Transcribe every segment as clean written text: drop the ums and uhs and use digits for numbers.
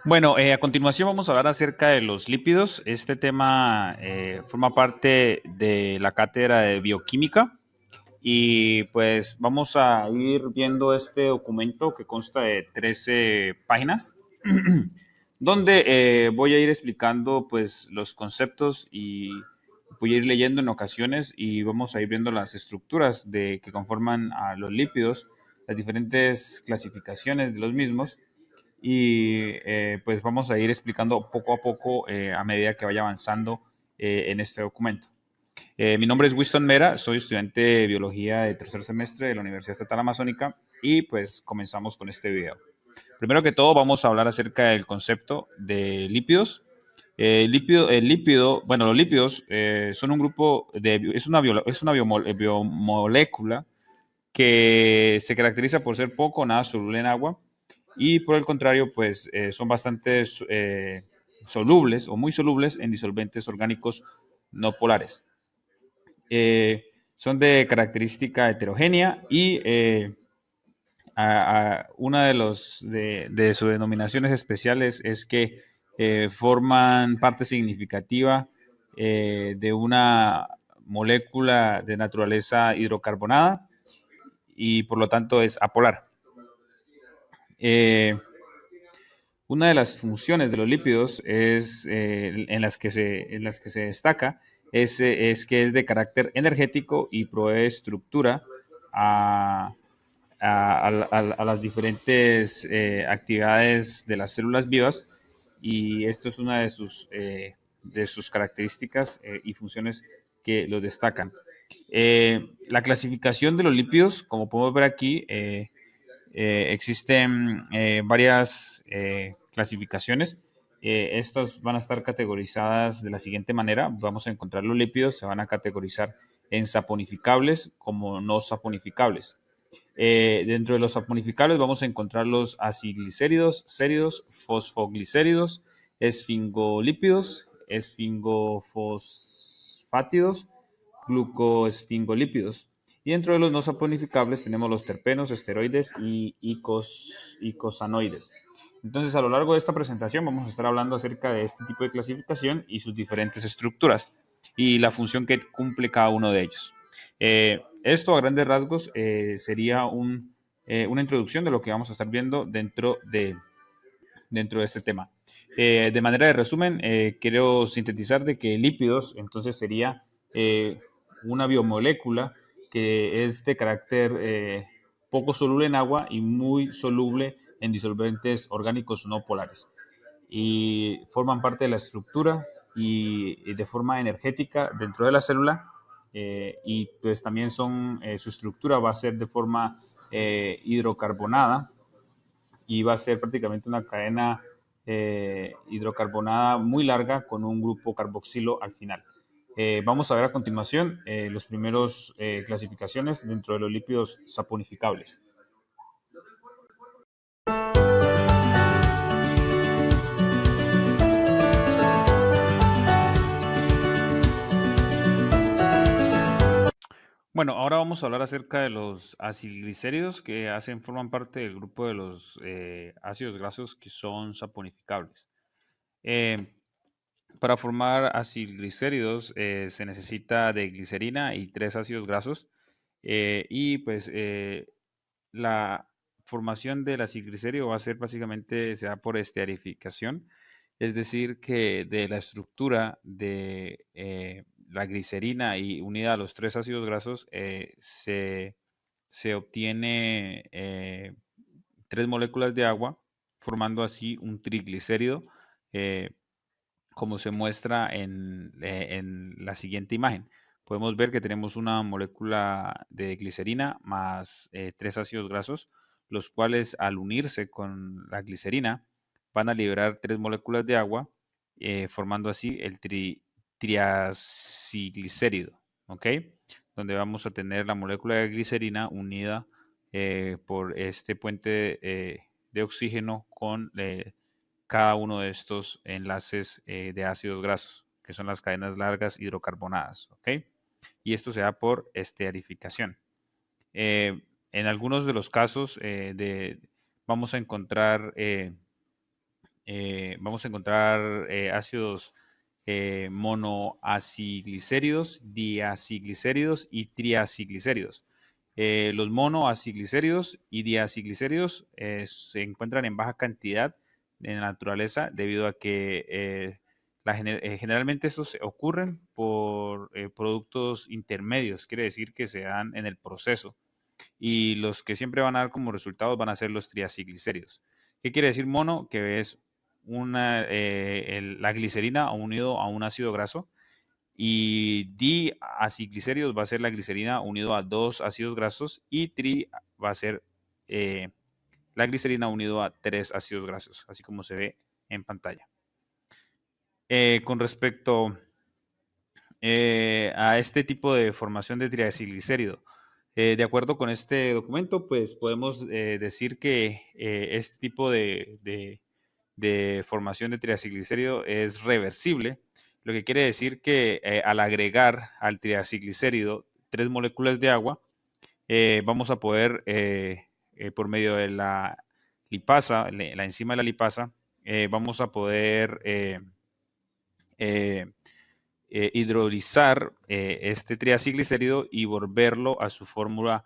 Bueno, a continuación vamos a hablar acerca de los lípidos. Este tema forma parte de la cátedra de bioquímica y pues vamos a ir viendo este documento que consta de 13 páginas, donde voy a ir explicando pues los conceptos y voy a ir leyendo en ocasiones y vamos a ir viendo las estructuras que conforman a los lípidos, las diferentes clasificaciones de los mismos y pues vamos a ir explicando poco a poco a medida que vaya avanzando en este documento. Mi nombre es Winston Mera, soy estudiante de biología de tercer semestre de la Universidad Estatal Amazónica y pues comenzamos con este video. Primero que todo vamos a hablar acerca del concepto de lípidos. Bueno, los lípidos son un grupo es una biomolécula que se caracteriza por ser poco o nada soluble en agua y por el contrario, pues son bastante solubles o muy solubles en disolventes orgánicos no polares. Son de característica heterogénea y una de sus denominaciones especiales es que forman parte significativa de una molécula de naturaleza hidrocarbonada y por lo tanto es apolar. Eh, Una de las funciones de los lípidos en las que se destaca es que es de carácter energético y provee estructura a, a las diferentes actividades de las células vivas y esto es una de sus características y funciones que los destacan. La clasificación de los lípidos, como podemos ver aquí, existen varias clasificaciones. Estas van a estar categorizadas de la siguiente manera. Vamos a encontrar los lípidos, se van a categorizar en saponificables como no saponificables. Dentro de los saponificables vamos a encontrar los aciglicéridos, séridos, fosfoglicéridos, esfingolípidos, esfingofosfátidos, glucoesfingolípidos. Y dentro de los no saponificables tenemos los terpenos, esteroides y icosanoides. Entonces, a lo largo de esta presentación vamos a estar hablando acerca de este tipo de clasificación y sus diferentes estructuras y la función que cumple cada uno de ellos. Esto a grandes rasgos sería una introducción de lo que vamos a estar viendo dentro de este tema. De manera de resumen, quiero sintetizar de que lípidos entonces sería una biomolécula que es de carácter poco soluble en agua y muy soluble en disolventes orgánicos no polares. Y forman parte de la estructura y de forma energética dentro de la célula y pues también su estructura va a ser de forma hidrocarbonada y va a ser prácticamente una cadena hidrocarbonada muy larga con un grupo carboxilo al final. Vamos a ver a continuación los primeros clasificaciones dentro de los lípidos saponificables. Bueno, ahora vamos a hablar acerca de los acilglicéridos que forman parte del grupo de los ácidos grasos que son saponificables. Eh, para formar acilglicéridos se necesita de glicerina y tres ácidos grasos y pues la formación del acilglicérido va a ser básicamente se da por estearificación, es decir, que de la estructura de la glicerina y unida a los tres ácidos grasos se obtiene tres moléculas de agua, formando así un triglicérido, eh, como se muestra en la siguiente imagen. Podemos ver que tenemos una molécula de glicerina más tres ácidos grasos, los cuales al unirse con la glicerina van a liberar tres moléculas de agua, formando así el triaciglicérido, ¿ok? Donde vamos a tener la molécula de glicerina unida por este puente de oxígeno con cada uno de estos enlaces de ácidos grasos, que son las cadenas largas hidrocarbonadas, ¿ok? Y esto se da por estearificación. En algunos de los casos vamos a encontrar vamos a encontrar ácidos monoaciglicéridos, diaciglicéridos y triaciglicéridos. Los monoaciglicéridos y diaciglicéridos se encuentran en baja cantidad en la naturaleza debido a que generalmente estos ocurren por productos intermedios, quiere decir que se dan en el proceso. Y los que siempre van a dar como resultados van a ser los triaciglicéridos. ¿Qué quiere decir mono? Que es la glicerina unido a un ácido graso. Y diaciglicéridos va a ser la glicerina unido a dos ácidos grasos. Y tri va a ser la glicerina unido a tres ácidos grasos, así como se ve en pantalla. Con respecto a este tipo de formación de triacilglicérido, de acuerdo con este documento, pues podemos decir que este tipo de formación de triacilglicérido es reversible, lo que quiere decir que al agregar al triacilglicérido 3 moléculas de agua, vamos a poder, por medio de la lipasa, la enzima de la lipasa, vamos a poder hidrolizar este triacilglicérido y volverlo a su fórmula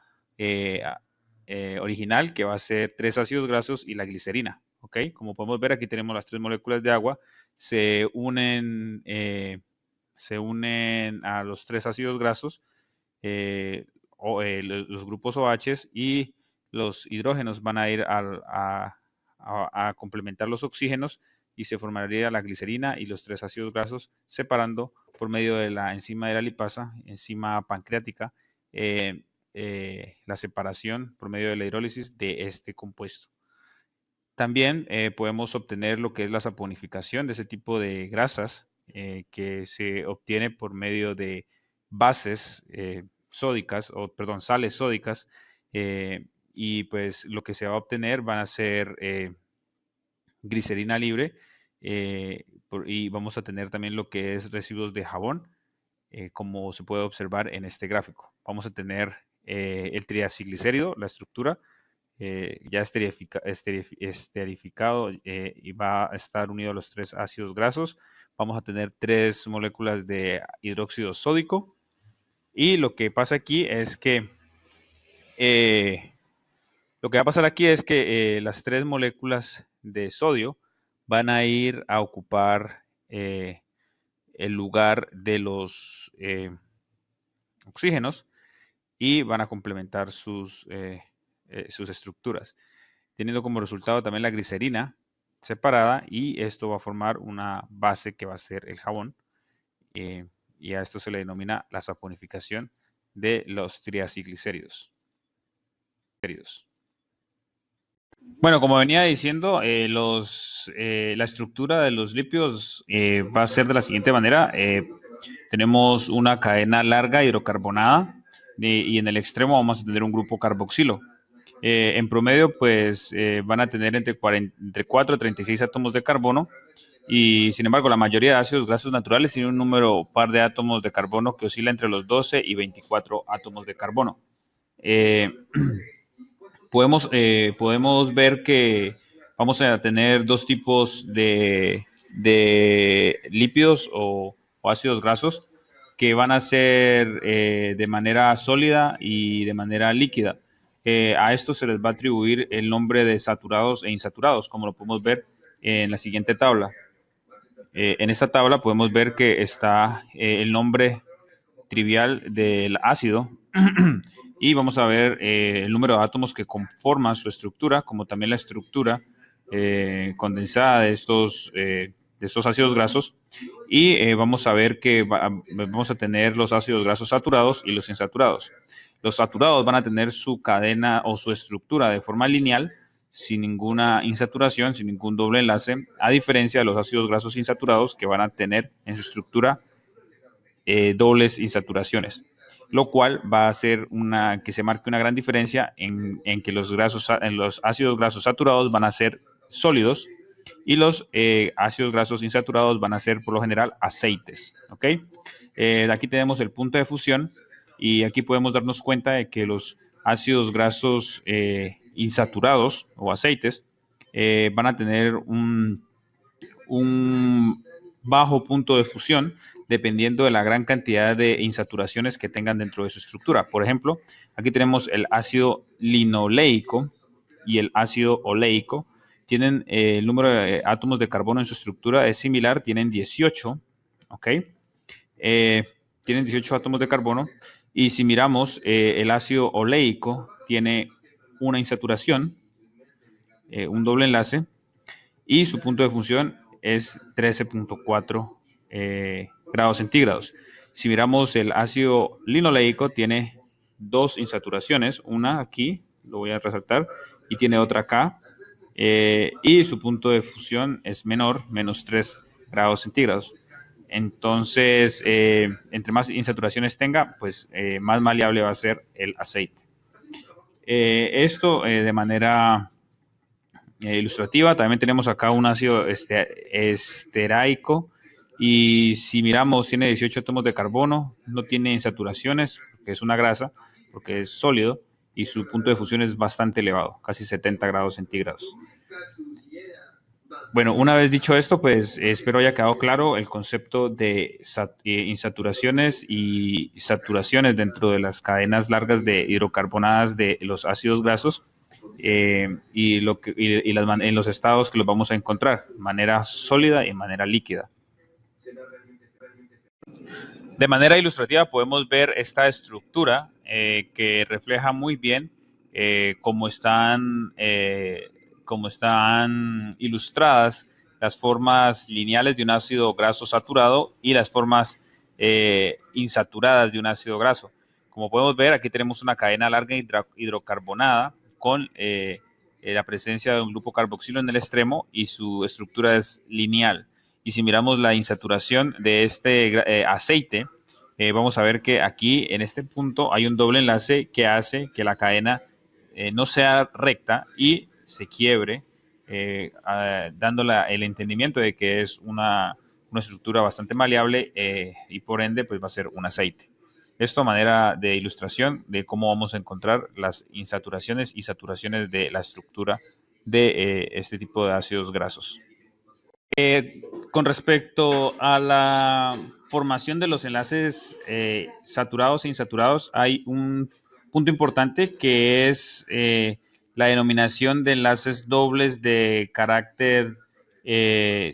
original, que va a ser 3 ácidos grasos y la glicerina. ¿Ok? Como podemos ver, aquí tenemos las 3 moléculas de agua, se unen a los 3 ácidos grasos, los grupos OH, y los hidrógenos van a ir a complementar los oxígenos y se formaría la glicerina y los 3 ácidos grasos, separando por medio de la enzima de la lipasa, enzima pancreática, la separación por medio de la hidrólisis de este compuesto. También podemos obtener lo que es la saponificación de ese tipo de grasas, que se obtiene por medio de bases sódicas, o perdón, sales sódicas, y pues lo que se va a obtener van a ser glicerina libre, y vamos a tener también lo que es residuos de jabón, como se puede observar en este gráfico. Vamos a tener el triacilglicérido, la estructura, ya esterificado, y va a estar unido a los 3 ácidos grasos. Vamos a tener 3 moléculas de hidróxido sódico. Y lo que pasa aquí es que las 3 moléculas de sodio van a ir a ocupar el lugar de los oxígenos y van a complementar sus estructuras, teniendo como resultado también la glicerina separada, y esto va a formar una base que va a ser el jabón, y a esto se le denomina la saponificación de los triacilglicéridos. Bueno, como venía diciendo, la estructura de los lípidos va a ser de la siguiente manera. Tenemos una cadena larga hidrocarbonada, y en el extremo vamos a tener un grupo carboxilo. En promedio, pues van a tener entre 4 a 36 átomos de carbono, y sin embargo la mayoría de ácidos grasos naturales tienen un número par de átomos de carbono que oscila entre los 12 y 24 átomos de carbono. Podemos ver que vamos a tener dos tipos de lípidos o ácidos grasos que van a ser de manera sólida y de manera líquida. A esto se les va a atribuir el nombre de saturados e insaturados, como lo podemos ver en la siguiente tabla. En esta tabla podemos ver que está el nombre trivial del ácido y vamos a ver el número de átomos que conforman su estructura, como también la estructura condensada de estos ácidos grasos, y vamos a ver que vamos a tener los ácidos grasos saturados y los insaturados. Los saturados van a tener su cadena o su estructura de forma lineal, sin ninguna insaturación, sin ningún doble enlace, a diferencia de los ácidos grasos insaturados, que van a tener en su estructura dobles insaturaciones, lo cual va a hacer que se marque una gran diferencia en que los ácidos grasos saturados van a ser sólidos y los ácidos grasos insaturados van a ser por lo general aceites. ¿Okay? Aquí tenemos el punto de fusión, y aquí podemos darnos cuenta de que los ácidos grasos insaturados o aceites van a tener un bajo punto de fusión dependiendo de la gran cantidad de insaturaciones que tengan dentro de su estructura. Por ejemplo, aquí tenemos el ácido linoleico y el ácido oleico. Tienen el número de átomos de carbono en su estructura es similar, tienen 18, ¿ok? Tienen 18 átomos de carbono. Y si miramos, el ácido oleico tiene una insaturación, un doble enlace, y su punto de fusión es 13.4 grados centígrados. Si miramos el ácido linoleico, tiene dos insaturaciones, una aquí, lo voy a resaltar, y tiene otra acá, y su punto de fusión es menor, menos 3 grados centígrados. Entonces, entre más insaturaciones tenga, pues más maleable va a ser el aceite. Esto de manera ilustrativa. También tenemos acá un ácido esteraico y si miramos tiene 18 átomos de carbono, no tiene insaturaciones, que es una grasa, porque es sólido y su punto de fusión es bastante elevado, casi 70 grados centígrados. Bueno, una vez dicho esto, pues espero haya quedado claro el concepto de insaturaciones y saturaciones dentro de las cadenas largas de hidrocarbonadas de los ácidos grasos en los estados que los vamos a encontrar, de manera sólida y manera líquida. De manera ilustrativa podemos ver esta estructura que refleja muy bien cómo están ilustradas las formas lineales de un ácido graso saturado y las formas insaturadas de un ácido graso. Como podemos ver, aquí tenemos una cadena larga hidrocarbonada con la presencia de un grupo carboxilo en el extremo y su estructura es lineal. Y si miramos la insaturación de este aceite, vamos a ver que aquí en este punto hay un doble enlace que hace que la cadena no sea recta y se quiebre, dándola el entendimiento de que es una estructura bastante maleable y por ende pues va a ser un aceite. Esto a manera de ilustración de cómo vamos a encontrar las insaturaciones y saturaciones de la estructura de este tipo de ácidos grasos. Con respecto a la formación de los enlaces saturados e insaturados, hay un punto importante que es la denominación de enlaces dobles de carácter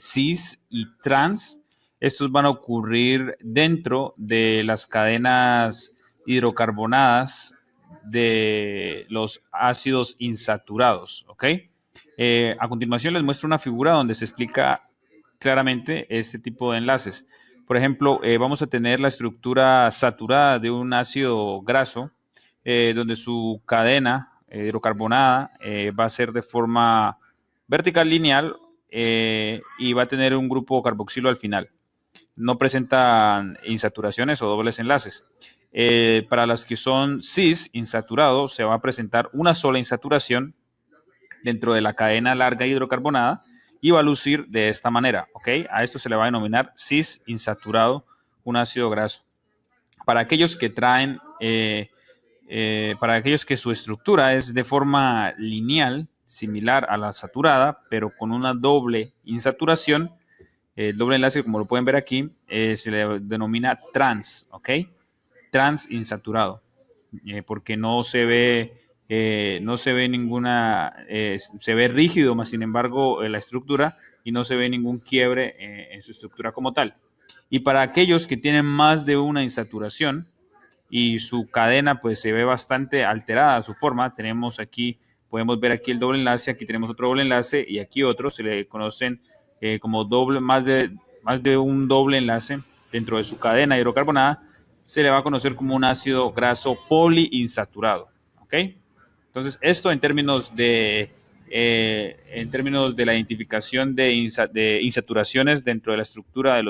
cis y trans. Estos van a ocurrir dentro de las cadenas hidrocarbonadas de los ácidos insaturados, ¿ok? A continuación les muestro una figura donde se explica claramente este tipo de enlaces. Por ejemplo, vamos a tener la estructura saturada de un ácido graso, donde su cadena hidrocarbonada va a ser de forma vertical lineal y va a tener un grupo carboxilo al final. No presentan insaturaciones o dobles enlaces. Para los que son cis insaturados, se va a presentar una sola insaturación dentro de la cadena larga hidrocarbonada y va a lucir de esta manera, ¿ok? A esto se le va a denominar cis insaturado, un ácido graso. Para aquellos que traen, para aquellos que su estructura es de forma lineal, similar a la saturada, pero con una doble insaturación, el doble enlace, como lo pueden ver aquí, se le denomina trans, ¿ok? Trans insaturado, porque no se ve ninguna, se ve rígido, más sin embargo la estructura y no se ve ningún quiebre en su estructura como tal. Y para aquellos que tienen más de una insaturación y su cadena pues se ve bastante alterada su forma, podemos ver aquí el doble enlace, aquí tenemos otro doble enlace y aquí otro, se le conocen como más de un doble enlace dentro de su cadena hidrocarbonada, se le va a conocer como un ácido graso poliinsaturado, ¿ok? Entonces, esto en términos de la identificación de insaturaciones dentro de la estructura de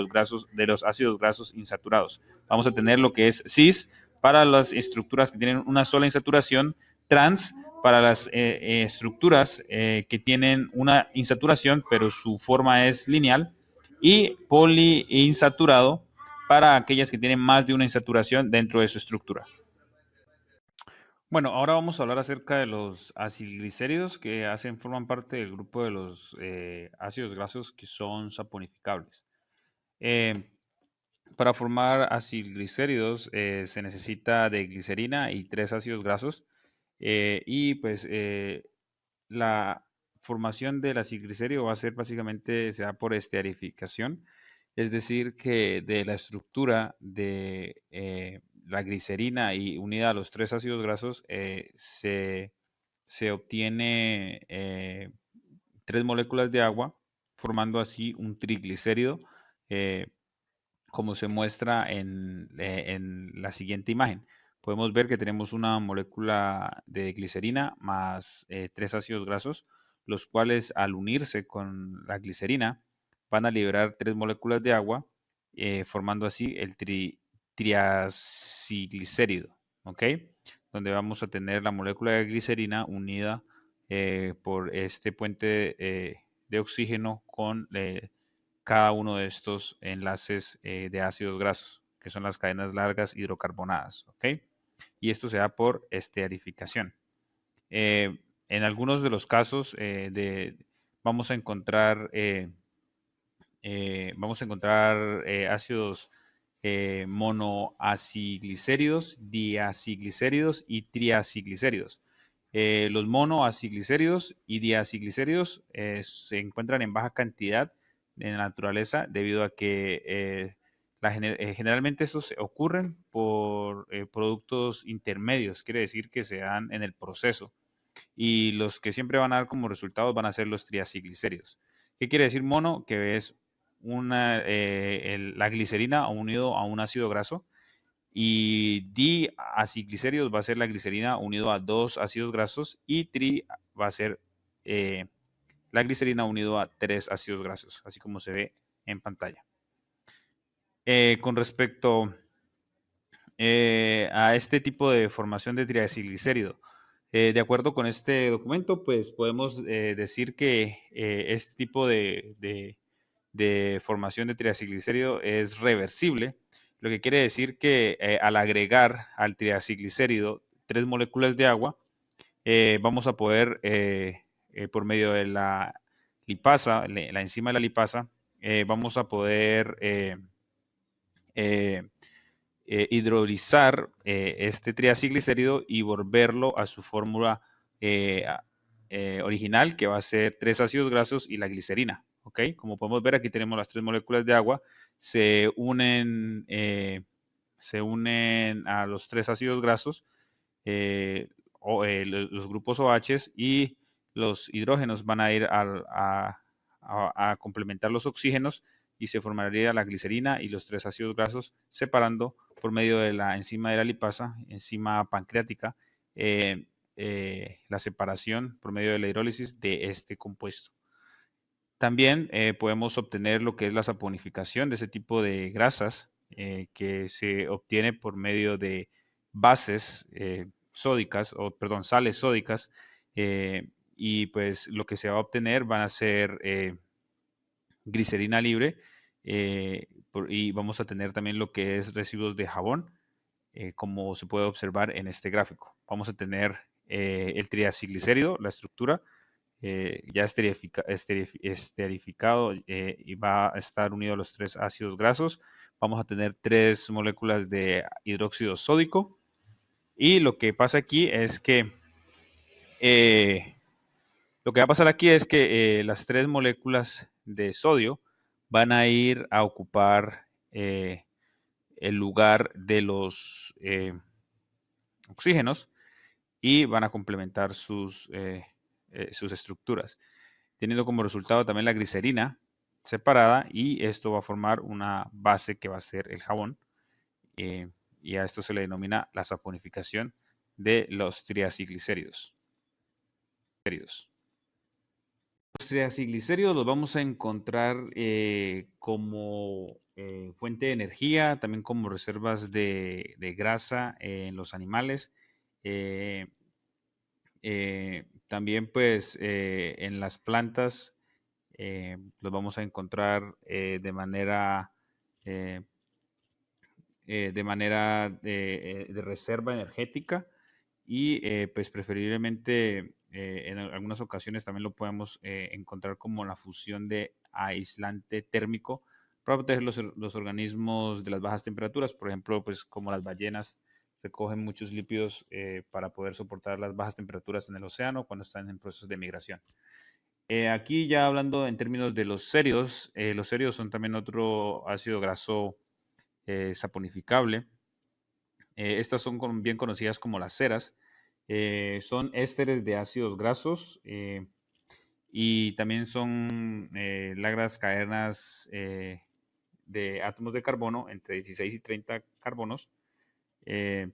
los ácidos grasos insaturados. Vamos a tener lo que es cis para las estructuras que tienen una sola insaturación, trans para las estructuras que tienen una insaturación, pero su forma es lineal, y poliinsaturado para aquellas que tienen más de una insaturación dentro de su estructura. Bueno, ahora vamos a hablar acerca de los acilglicéridos que forman parte del grupo de los ácidos grasos que son saponificables. Eh, para formar acilglicéridos se necesita de glicerina y tres ácidos grasos. Y pues la formación del acilglicerio va a ser básicamente, se da por esterificación, es decir, que de la estructura de la glicerina y unida a los tres ácidos grasos se obtiene tres moléculas de agua, formando así un triglicérido, eh, como se muestra en la siguiente imagen. Podemos ver que tenemos una molécula de glicerina más tres ácidos grasos, los cuales al unirse con la glicerina van a liberar tres moléculas de agua, formando así el triacilglicérido, ¿ok? Donde vamos a tener la molécula de glicerina unida por este puente de oxígeno con cada uno de estos enlaces de ácidos grasos, que son las cadenas largas hidrocarbonadas, ¿ok? Y esto se da por esterificación. En algunos de los casos vamos a encontrar, ácidos monoaciglicéridos, diaciglicéridos y triaciglicéridos. Los monoaciglicéridos y diaciglicéridos se encuentran en baja cantidad en la naturaleza debido a que generalmente estos ocurren por productos intermedios, quiere decir que se dan en el proceso, y los que siempre van a dar como resultados van a ser los triaciglicéridos. ¿Qué quiere decir mono? Que es la glicerina unido a un ácido graso, y diaciglicéridos va a ser la glicerina unido a dos ácidos grasos, y tri va a ser eh, la glicerina unido a tres ácidos grasos, así como se ve en pantalla. Con respecto a este tipo de formación de triacilglicérido, de acuerdo con este documento, pues podemos decir que este tipo de formación de triacilglicérido es reversible, lo que quiere decir que al agregar al triacilglicérido tres moléculas de agua, vamos a poder, por medio de la lipasa, la enzima de la lipasa, vamos a poder eh, hidrolizar este triacilglicérido y volverlo a su fórmula original, que va a ser tres ácidos grasos y la glicerina. ¿Ok? Como podemos ver, aquí tenemos las tres moléculas de agua, se unen, a los tres ácidos grasos, los grupos OH, y los hidrógenos van a ir a complementar los oxígenos, y se formaría la glicerina y los tres ácidos grasos, separando por medio de la enzima de la lipasa, enzima pancreática, la separación por medio de la hidrólisis de este compuesto. También podemos obtener lo que es la saponificación de ese tipo de grasas, que se obtiene por medio de bases sódicas, o perdón, sales sódicas, y pues lo que se va a obtener van a ser glicerina libre, y vamos a tener también lo que es residuos de jabón, como se puede observar en este gráfico. Vamos a tener el triacilglicérido, la estructura, ya esterificado, y va a estar unido a los tres ácidos grasos. Vamos a tener tres moléculas de hidróxido sódico, y lo que pasa aquí es que lo que va a pasar aquí es que las tres moléculas de sodio van a ir a ocupar el lugar de los oxígenos, y van a complementar sus estructuras, teniendo como resultado también la glicerina separada, y esto va a formar una base que va a ser el jabón, eh, y a esto se le denomina la saponificación de los triacilglicéridos. Los triacilglicéridos los vamos a encontrar como fuente de energía, también como reservas de grasa en los animales. También pues en las plantas los vamos a encontrar de manera de reserva energética, y pues preferiblemente en algunas ocasiones también lo podemos encontrar como la fusión de aislante térmico para proteger los organismos de las bajas temperaturas. Por ejemplo, pues como las ballenas recogen muchos lípidos para poder soportar las bajas temperaturas en el océano cuando están en procesos de migración. Aquí ya hablando en términos de los céridos son también otro ácido graso saponificable. Estas son bien conocidas como las ceras. Son ésteres de ácidos grasos y también son largas cadenas de átomos de carbono entre 16 y 30 carbonos. eh,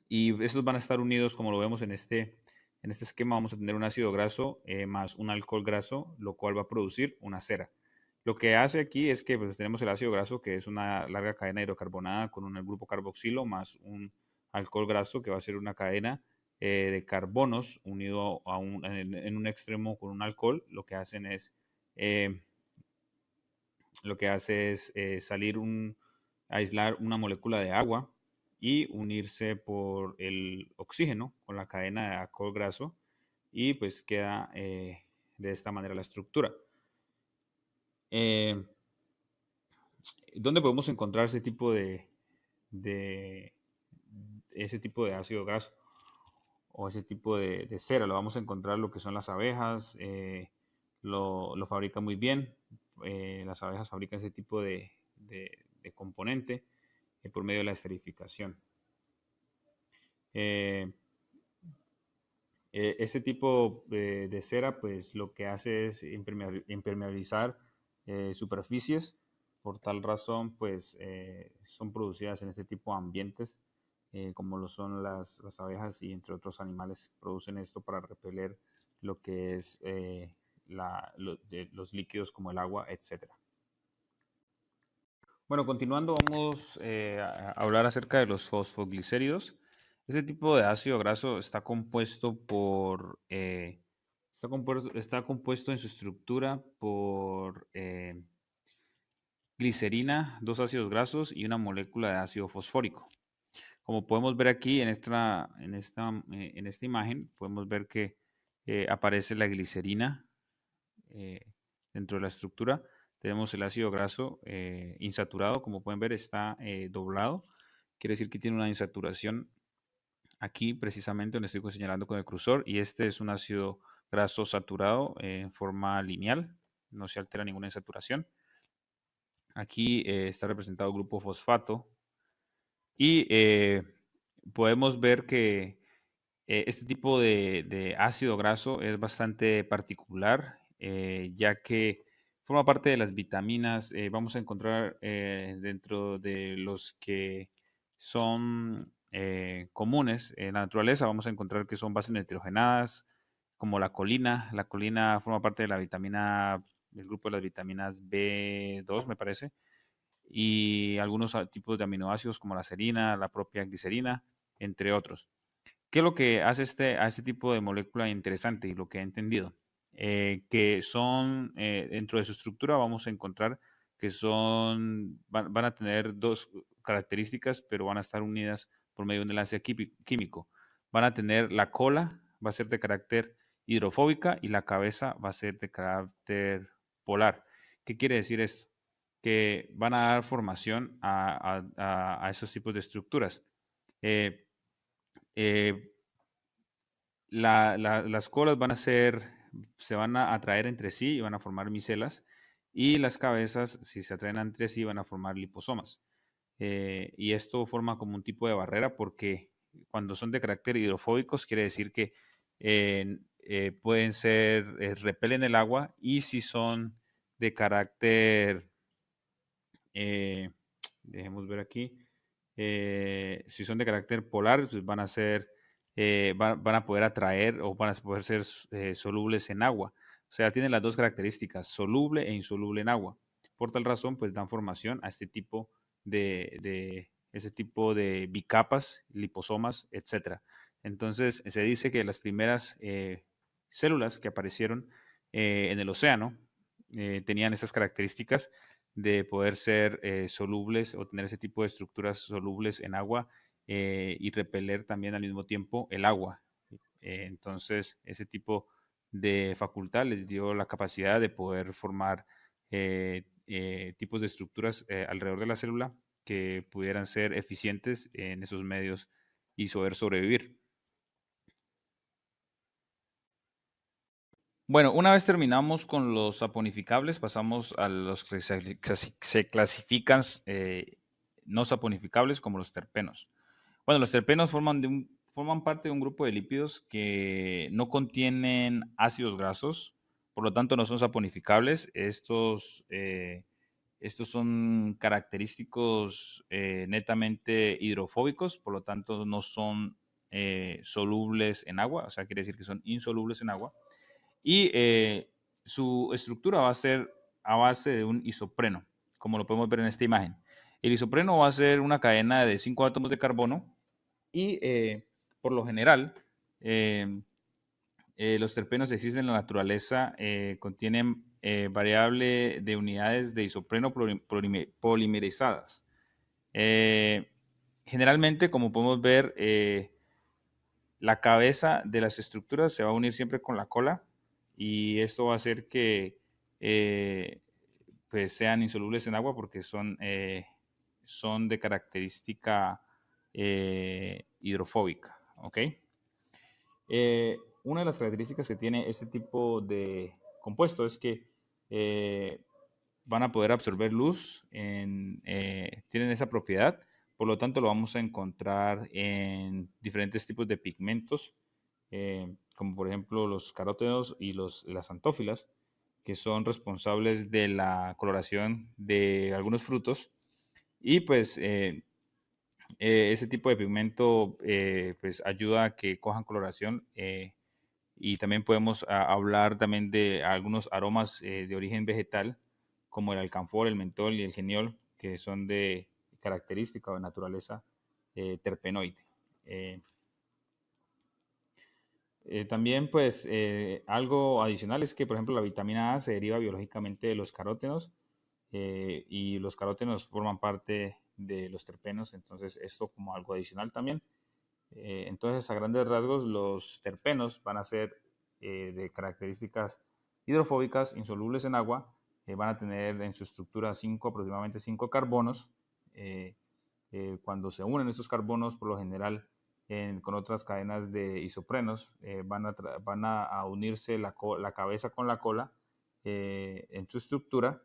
y estos van a estar unidos, como lo vemos en este esquema, vamos a tener un ácido graso más un alcohol graso, lo cual va a producir una cera. Lo que hace aquí es que pues, tenemos el ácido graso, que es una larga cadena hidrocarbonada con un grupo carboxilo más un alcohol graso, que va a ser una cadena de carbonos unido en un extremo con un alcohol. Eh, lo que hace es aislar una molécula de agua y unirse por el oxígeno con la cadena de alcohol graso y pues queda de esta manera la estructura. Eh, ¿Dónde podemos encontrar de ese tipo de ácido graso o ese tipo de cera? Lo vamos a encontrar lo que son las abejas, lo fabrican muy bien. Las abejas fabrican ese tipo de componente por medio de la esterificación. Eh, Ese tipo de cera, pues lo que hace es impermeabilizar superficies. Por tal razón, pues son producidas en este tipo de ambientes, como lo son las abejas y entre otros animales producen esto para repeler lo que es los líquidos como el agua, etcétera. Bueno, continuando, vamos a hablar acerca de los fosfoglicéridos. Este tipo de ácido graso está compuesto está compuesto en su estructura por glicerina, dos ácidos grasos y una molécula de ácido fosfórico. Como podemos ver aquí en esta imagen, podemos ver que aparece la glicerina eh, dentro de la estructura. Tenemos el ácido graso insaturado, como pueden ver está doblado, quiere decir que tiene una insaturación aquí precisamente donde estoy señalando con el cursor, y este es un ácido graso saturado en forma lineal, no se altera ninguna insaturación. Aquí está representado el grupo fosfato y podemos ver que este tipo de ácido graso es bastante particular, ya que forma parte de las vitaminas. Vamos a encontrar dentro de los que son comunes en la naturaleza, vamos a encontrar que son bases nitrogenadas, como la colina. La colina forma parte de la vitamina, del grupo de las vitaminas B2, me parece, y algunos tipos de aminoácidos como la serina, la propia glicerina, entre otros. ¿Qué es lo que hace a este tipo de molécula interesante y lo que he entendido? Que son, dentro de su estructura vamos a encontrar que van a tener dos características, pero van a estar unidas por medio de un enlace químico. Van a tener la cola, va a ser de carácter hidrofóbica y la cabeza va a ser de carácter polar. ¿Qué quiere decir esto? Que van a dar formación a esos tipos de estructuras. Eh, eh, las colas se van a atraer entre sí y van a formar micelas, y las cabezas, si se atraen entre sí, van a formar liposomas. Y esto forma como un tipo de barrera porque cuando son de carácter hidrofóbicos quiere decir que pueden repelen el agua, y si son de carácter, eh, dejemos ver aquí, si son de carácter polar, pues van a poder atraer o van a poder ser solubles en agua. O sea, tienen las dos características, soluble e insoluble en agua. Por tal razón, pues dan formación a ese tipo de bicapas, liposomas, etcétera. Entonces, se dice que las primeras células que aparecieron en el océano tenían esas características de poder ser solubles o tener ese tipo de estructuras solubles en agua y repeler también al mismo tiempo el agua. Entonces, ese tipo de facultad les dio la capacidad de poder formar tipos de estructuras alrededor de la célula que pudieran ser eficientes en esos medios y poder sobrevivir. Bueno, una vez terminamos con los saponificables, pasamos a los que se clasifican no saponificables como los terpenos. Bueno, los terpenos forman parte de un grupo de lípidos que no contienen ácidos grasos, por lo tanto no son saponificables. Estos son característicos netamente hidrofóbicos, por lo tanto no son solubles en agua, o sea, quiere decir que son insolubles en agua. Y su estructura va a ser a base de un isopreno, como lo podemos ver en esta imagen. El isopreno va a ser una cadena de 5 átomos de carbono y por lo general eh, los terpenos existen en la naturaleza, contienen variable de unidades de isopreno polimerizadas. Generalmente, como podemos ver, la cabeza de las estructuras se va a unir siempre con la cola y esto va a hacer que pues sean insolubles en agua porque son de característica hidrofóbica. ¿Ok? Una de las características que tiene este tipo de compuesto es que eh, van a poder absorber luz, tienen esa propiedad, por lo tanto lo vamos a encontrar en diferentes tipos de pigmentos, como por ejemplo los carótenos y las antófilas, que son responsables de la coloración de algunos frutos. Y pues ese tipo de pigmento pues ayuda a que cojan coloración y también podemos hablar también de algunos aromas de origen vegetal como el alcanfor, el mentol y el geniol, que son de característica o de naturaleza terpenoide. Eh, También, pues, algo adicional es que, por ejemplo, la vitamina A se deriva biológicamente de los carótenos y los carótenos forman parte de los terpenos, entonces esto como algo adicional también. Entonces, a grandes rasgos, los terpenos van a ser de características hidrofóbicas, insolubles en agua, van a tener en su estructura aproximadamente 5 carbonos. eh, Cuando se unen estos carbonos, por lo general, con otras cadenas de isoprenos, van a unirse la cabeza con la cola en su estructura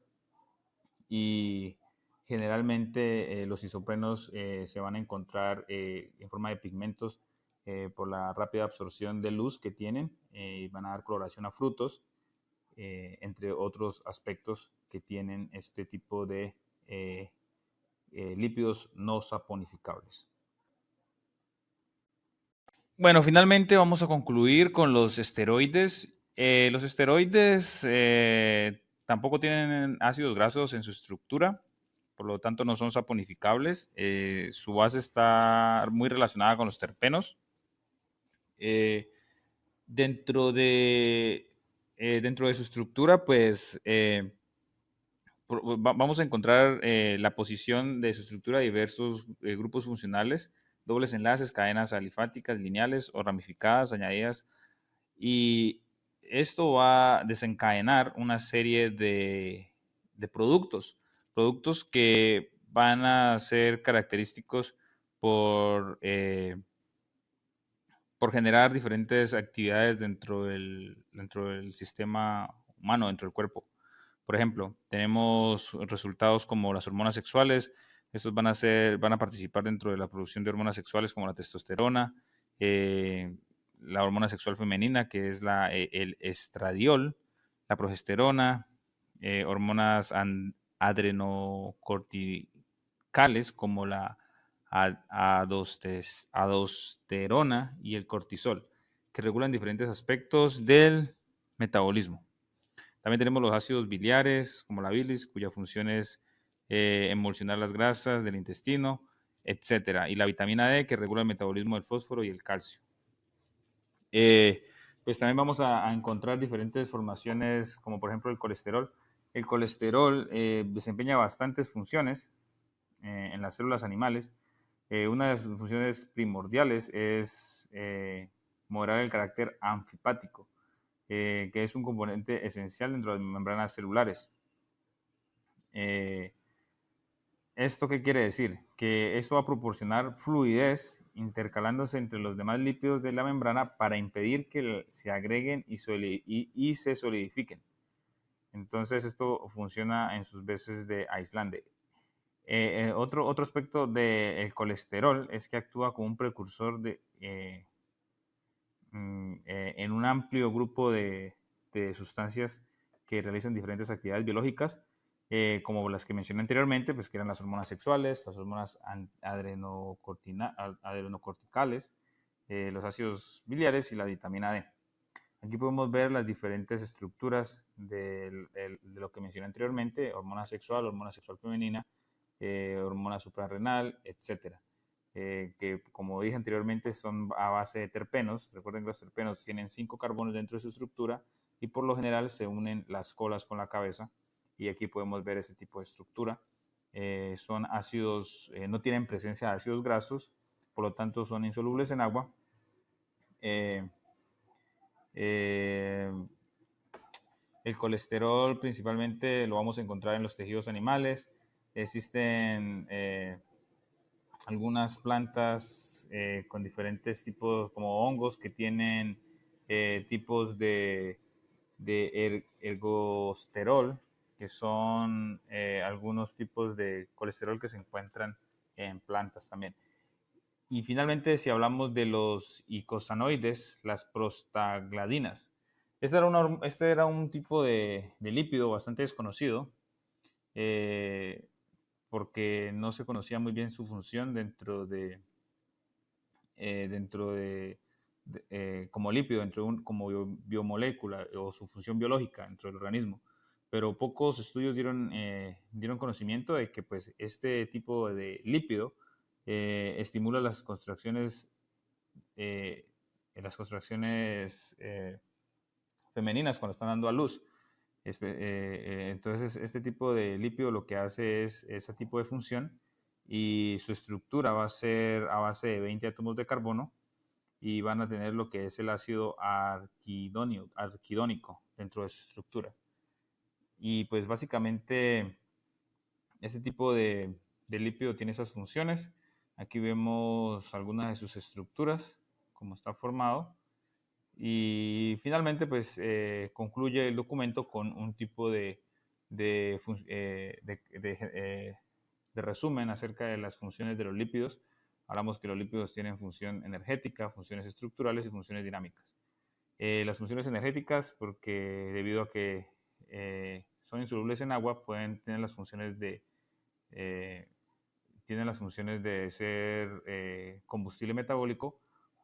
y generalmente los isoprenos se van a encontrar en forma de pigmentos por la rápida absorción de luz que tienen y van a dar coloración a frutos, entre otros aspectos que tienen este tipo de lípidos no saponificables. Bueno, finalmente vamos a concluir con los esteroides. Los esteroides tampoco tienen ácidos grasos en su estructura, por lo tanto no son saponificables. Su base está muy relacionada con los terpenos. Eh, dentro, de, dentro de su estructura, pues vamos a encontrar la posición de su estructura de diversos grupos funcionales, dobles enlaces, cadenas alifáticas, lineales o ramificadas añadidas, y esto va a desencadenar una serie de productos que van a ser característicos por, por generar diferentes actividades dentro del sistema humano, dentro del cuerpo. Por ejemplo, tenemos resultados como las hormonas sexuales. Estos van a participar dentro de la producción de hormonas sexuales como la testosterona, eh, la hormona sexual femenina, que es el estradiol, la progesterona, hormonas adrenocorticales como la aldosterona y el cortisol, que regulan diferentes aspectos del metabolismo. También tenemos los ácidos biliares, como la bilis, cuya función es emulsionar las grasas del intestino, etcétera. Y la vitamina D, que regula el metabolismo del fósforo y el calcio. Pues también vamos a encontrar diferentes formaciones, como por ejemplo el colesterol. El colesterol desempeña bastantes funciones en las células animales. Una de sus funciones primordiales es moderar el carácter anfipático, que es un componente esencial dentro de las membranas celulares. ¿Esto qué quiere decir? Que esto va a proporcionar fluidez intercalándose entre los demás lípidos de la membrana para impedir que se agreguen y se solidifiquen. Entonces esto funciona en sus veces de aislante. Otro aspecto del colesterol es que actúa como un precursor en un amplio grupo de sustancias que realizan diferentes actividades biológicas, como las que mencioné anteriormente, pues que eran las hormonas sexuales, las hormonas adrenocorticales, los ácidos biliares y la vitamina D. Aquí podemos ver las diferentes estructuras de lo que mencioné anteriormente: hormona sexual femenina, hormona suprarrenal, etcétera. Que como dije anteriormente son a base de terpenos. Recuerden que los terpenos tienen 5 carbonos dentro de su estructura y por lo general se unen las colas con la cabeza, y aquí podemos ver ese tipo de estructura. Son ácidos, no tienen presencia de ácidos grasos, por lo tanto son insolubles en agua. Eh, el colesterol principalmente lo vamos a encontrar en los tejidos animales. Existen algunas plantas con diferentes tipos, como hongos, que tienen tipos de ergosterol, que son algunos tipos de colesterol que se encuentran en plantas también. Y finalmente, si hablamos de los icosanoides, las prostagladinas. Este era un tipo de lípido bastante desconocido, eh, porque no se conocía muy bien su función como lípido, como biomolécula, o su función biológica dentro del organismo. Pero pocos estudios dieron conocimiento de que pues, este tipo de lípido estimula eh, las contracciones femeninas cuando están dando a luz. Entonces, este tipo de lípido lo que hace es ese tipo de función, y su estructura va a ser a base de 20 átomos de carbono, y van a tener lo que es el ácido arquidónico dentro de su estructura. Y pues básicamente este tipo de lípido tiene esas funciones. Aquí vemos algunas de sus estructuras, cómo está formado. Y finalmente, pues concluye el documento con un tipo de resumen acerca de las funciones de los lípidos. Hablamos que los lípidos tienen función energética, funciones estructurales y funciones dinámicas. Las funciones energéticas, porque debido a que son insolubles en agua, eh, tienen las funciones de ser combustible metabólico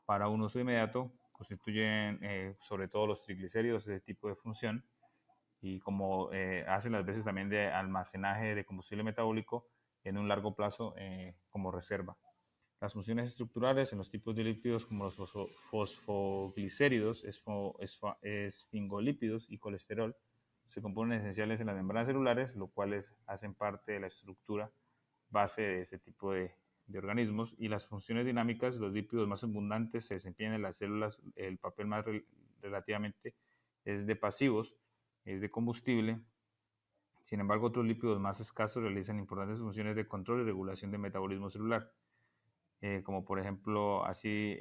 para un uso inmediato. Constituyen sobre todo los triglicéridos ese tipo de función, y como hacen las veces también de almacenaje de combustible metabólico en un largo plazo como reserva. Las funciones estructurales en los tipos de lípidos como los fosfoglicéridos, esfingolípidos y colesterol se componen esenciales en las membranas celulares, lo cuales hacen parte de la estructura base de este tipo de organismos. Y las funciones dinámicas, los lípidos más abundantes se desempeñan en las células. El papel más relativamente es de pasivos, es de combustible. Sin embargo, otros lípidos más escasos realizan importantes funciones de control y regulación del metabolismo celular, como por ejemplo, así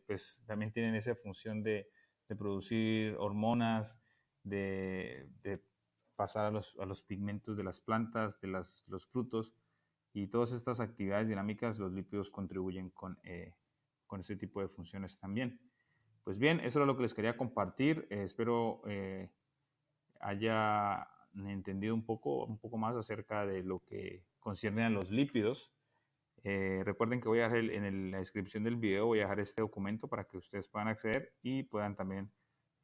pues también tienen esa función de producir hormonas, de pasar a los pigmentos de las plantas, de los frutos, y todas estas actividades dinámicas. Los lípidos contribuyen con este tipo de funciones también. Pues bien, eso era lo que les quería compartir. Espero haya entendido un poco más acerca de lo que concierne a los lípidos. Recuerden que voy a dejar la descripción del video, voy a dejar este documento para que ustedes puedan acceder y puedan también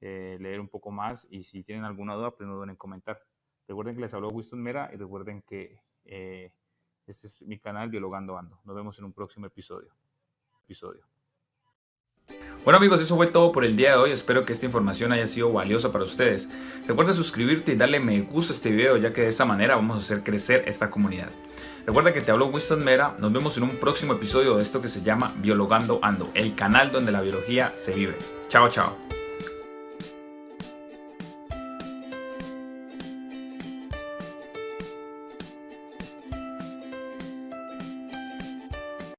leer un poco más, y si tienen alguna duda, pues no duden en comentar. Recuerden que les habló Winston Mera, y recuerden que este es mi canal Dialogando Ando. Nos vemos en un próximo episodio. Bueno amigos, eso fue todo por el día de hoy. Espero que esta información haya sido valiosa para ustedes. Recuerda suscribirte y darle me gusta a este video, ya que de esta manera vamos a hacer crecer esta comunidad. Recuerda que te habló Winston Mera. Nos vemos en un próximo episodio de esto que se llama Biologando Ando, el canal donde la biología se vive. Chao, chao.